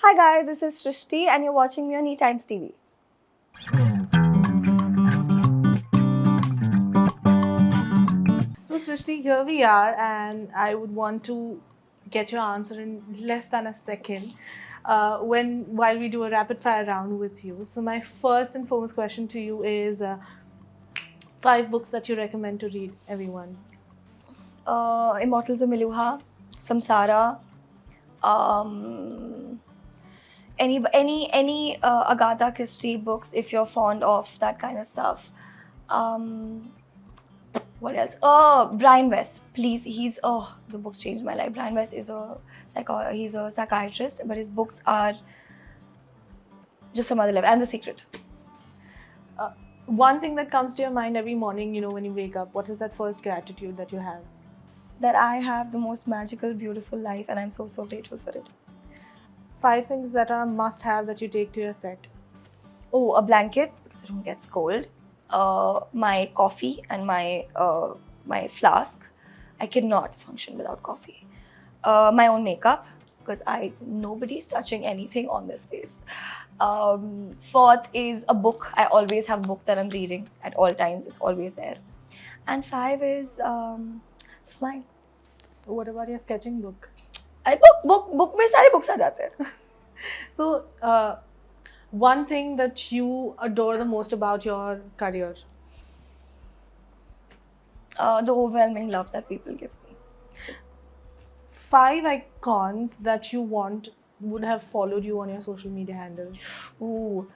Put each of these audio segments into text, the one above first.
Hi guys, this is Shrishti and you're watching me on E Times TV. So, Srishti, here we are, and I would want to get your answer in less than a second. While we do a rapid fire round with you. So, my first and foremost question to you is five books that you recommend to read, everyone. Immortals of Miluha, Samsara, um, any Agatha Christie books if you're fond of that kind of stuff. Um, what else? Oh, Brian West, please. The books changed my life. Brian West is he's a psychiatrist, but his books are just some other level. And The Secret. One thing that comes to your mind every morning, when you wake up, what is that first gratitude that you have? That I have the most magical, beautiful life, and I'm so grateful for it. Five things that are a must have that you take to your set. Oh, a blanket because I don't get cold. My coffee and my flask. I cannot function without coffee. My own makeup because nobody's touching anything on this face. Fourth is a book. I always have a book that I'm reading at all times. It's always there. And five is smile. What about your sketching book? Book में सारे books आ जाते हैं. So, one thing that you adore the most about your career? The overwhelming love that people give me. Five icons that you want would have followed you on your social media handles. Ooh,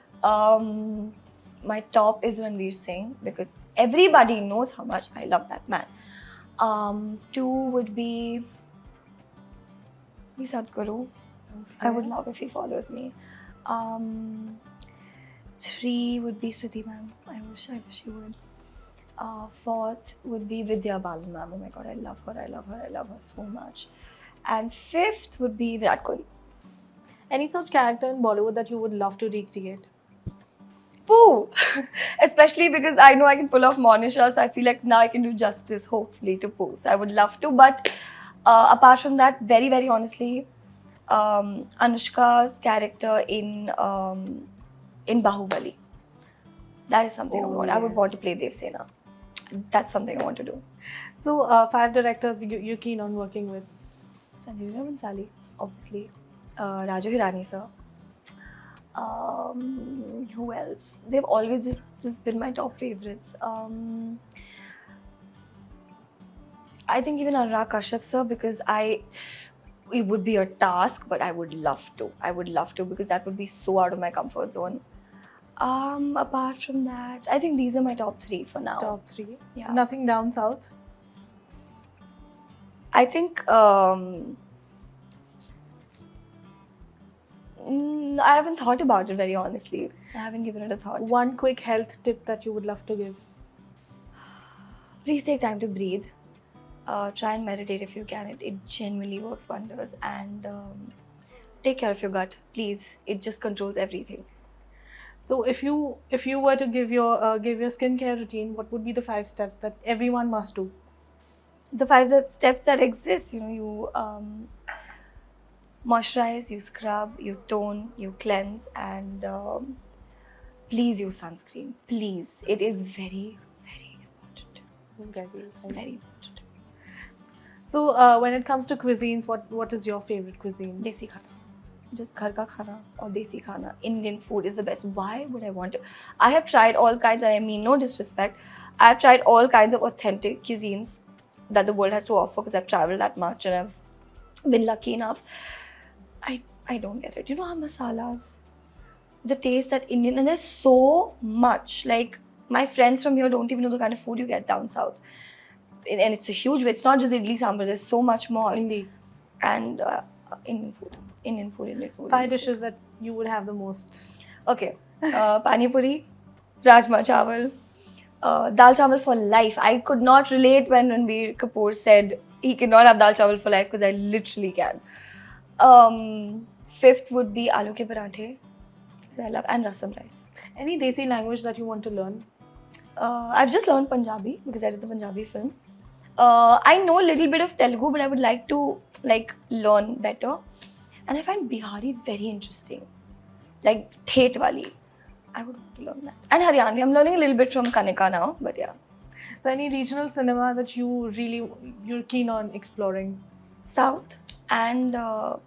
my top is Ranveer Singh because everybody knows how much I love that man. Two would be Sadhguru. I would love if he follows me. Three would be Sriti ma'am. I wish she would. Fourth would be Vidya Balan ma'am. Oh my god, I love her so much. And fifth would be Virat Kohli. Any such character in Bollywood that you would love to recreate? Pooh! Especially because I know I can pull off Monisha, so I feel like now I can do justice, hopefully, to Pooh. So I would love to, but apart from that, very, very honestly, Anushka's character in Bahubali. That is something I want. I would want to play Devsena. That's something I want to do. So, five directors you're keen on working with? Sanjay Bhansali, obviously. Raju Hirani, sir. Who else? They've always just been my top favorites. I think even Anurag Kashyap, sir, because it would be a task, but I would love to. I would love to because that would be so out of my comfort zone. Apart from that, I think these are my top three for now. Top three? Yeah. Nothing down south? I think I haven't thought about it very honestly. I haven't given it a thought. One quick health tip that you would love to give? Please take time to breathe. Try and meditate if you can. It genuinely works wonders. And take care of your gut, please. It just controls everything. So, if you were to give your skincare routine, what would be the 5 steps that everyone must do? The 5 steps that exist, you moisturize, you scrub, you tone, you cleanse, and please use sunscreen. Please, it is very, very important. Very important. So, when it comes to cuisines, what is your favorite cuisine? Desi khana. Just ghar ka khana or desi khana. Indian food is the best. Why would I want to? I have tried all kinds, and I mean no disrespect. I've tried all kinds of authentic cuisines that the world has to offer because I've traveled that much and I've been lucky enough. I don't get it. You know how masalas, the taste that Indian, and there's so much. Like my friends from here don't even know the kind of food you get down south. And it's a huge way. It's not just idli sambar. There's so much more. Indeed. And Indian food. 5 dishes that you would have the most. Okay. Pani puri, rajma chawal, dal chawal for life. I could not relate when Ranbir Kapoor said he cannot have dal chawal for life because I literally can. Fifth would be aloo ke parathe. I love, and rasam rice. Any desi language that you want to learn? I've just learned Punjabi because I did the Punjabi film. I know a little bit of Telugu, but I would like to learn better. And I find Bihari very interesting. Like Thet wali. I would want to learn that. And Haryanvi, I'm learning a little bit from Kanika now, but yeah. So any regional cinema that you're keen on exploring? South and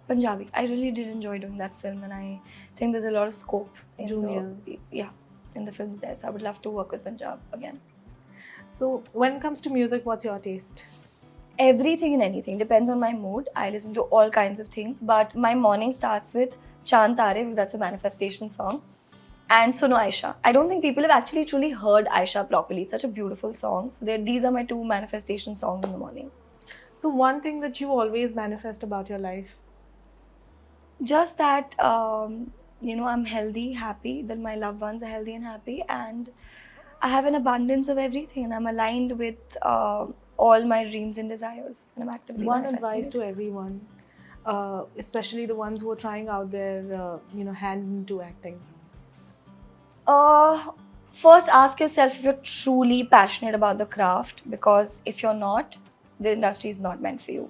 Punjabi. I really did enjoy doing that film, and I think there's a lot of scope in Junior. in the films there. So I would love to work with Punjab again. So when it comes to music, what's your taste? Everything and anything depends on my mood. I listen to all kinds of things, but my morning starts with Chand Tare because that's a manifestation song, and Suno Aisha. I don't think people have actually truly heard Aisha properly. It's such a beautiful song. So these are my two manifestation songs in the morning. So one thing that you always manifest about your life? Just that I'm healthy, happy, that my loved ones are healthy and happy, and I have an abundance of everything, and I'm aligned with all my dreams and desires, and I'm actively One manifesting advice it. to everyone, especially the ones who are trying out their hand into acting. First ask yourself if you're truly passionate about the craft, because if you're not, the industry is not meant for you.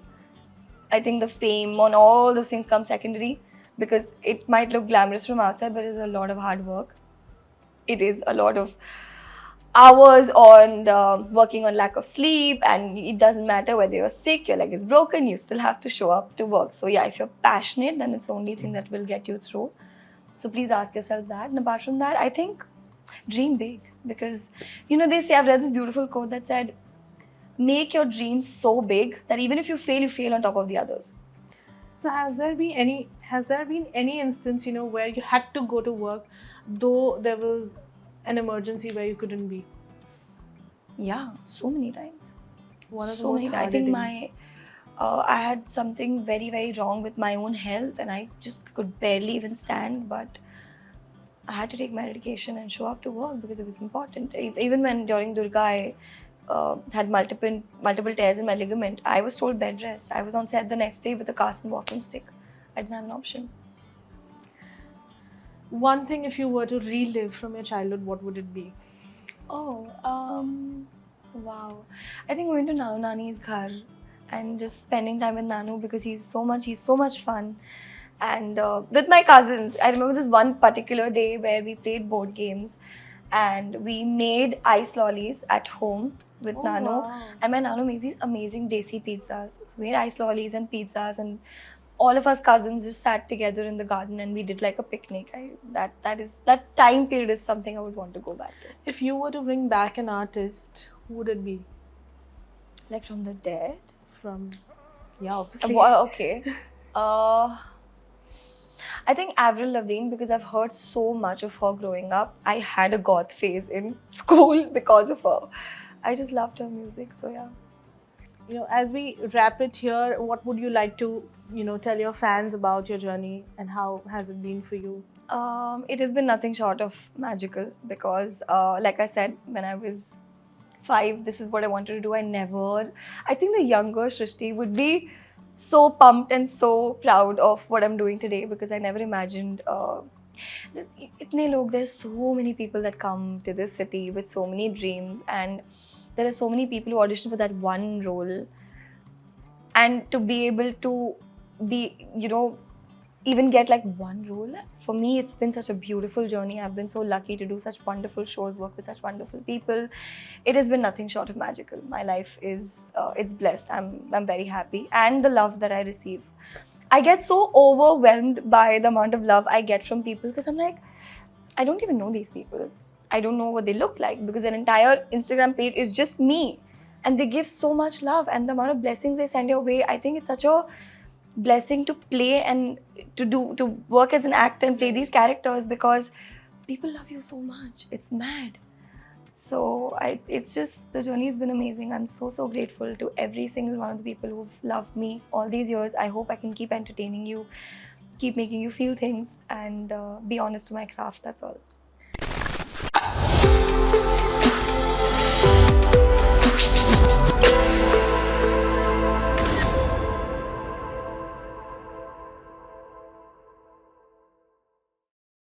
I think the fame and all those things come secondary, because it might look glamorous from outside, but it's a lot of hard work. It is a lot of hours on working on lack of sleep, and it doesn't matter whether you're sick, your leg is broken, you still have to show up to work. So yeah, if you're passionate, then it's the only thing that will get you through. So please ask yourself that. And apart from that, I think dream big, because they say, I've read this beautiful quote that said, make your dreams so big that even if you fail on top of the others. So has there been any instance where you had to go to work though there was an emergency where you couldn't be? Yeah, so many times. One of the So most many. I hard think hitting. I had something very, very wrong with my own health, and I just could barely even stand, but I had to take my medication and show up to work because it was important. Even when during Durga I had multiple tears in my ligament, I was told bed rest. I was on set the next day with a cast and walking stick. I didn't have an option. One thing, if you were to relive from your childhood, what would it be? Oh, wow. I think going to Nanu Nani's ghar and just spending time with Nanu, because he's so much fun. And with my cousins, I remember this one particular day where we played board games and we made ice lollies at home with Oh, Nanu. wow. And my Nanu makes these amazing desi pizzas. So we made ice lollies and pizzas, and all of us cousins just sat together in the garden and we did like a picnic. That time period is something I would want to go back to. If you were to bring back an artist, who would it be? Like from the dead? Yeah, obviously. Okay. I think Avril Lavigne, because I've heard so much of her growing up. I had a goth phase in school because of her. I just loved her music, so yeah. As we wrap it here, what would you like to, tell your fans about your journey and how has it been for you? It has been nothing short of magical, because, like I said, when I was 5, this is what I wanted to do. I think the younger Shrishti would be so pumped and so proud of what I'm doing today, because I never imagined. There's so many people that come to this city with so many dreams, and there are so many people who audition for that one role, and to be able to be, even get like one role. For me, it's been such a beautiful journey. I've been so lucky to do such wonderful shows, work with such wonderful people. It has been nothing short of magical. My life is it's blessed. I'm very happy, and the love that I receive. I get so overwhelmed by the amount of love I get from people, because I'm like, I don't even know these people. I don't know what they look like, because their entire Instagram page is just me, and they give so much love, and the amount of blessings they send your way. I think it's such a blessing to play and to work as an actor and play these characters, because people love you so much. It's mad. So it's just, the journey has been amazing. I'm so grateful to every single one of the people who've loved me all these years. I hope I can keep entertaining you, keep making you feel things, and be honest to my craft. That's all.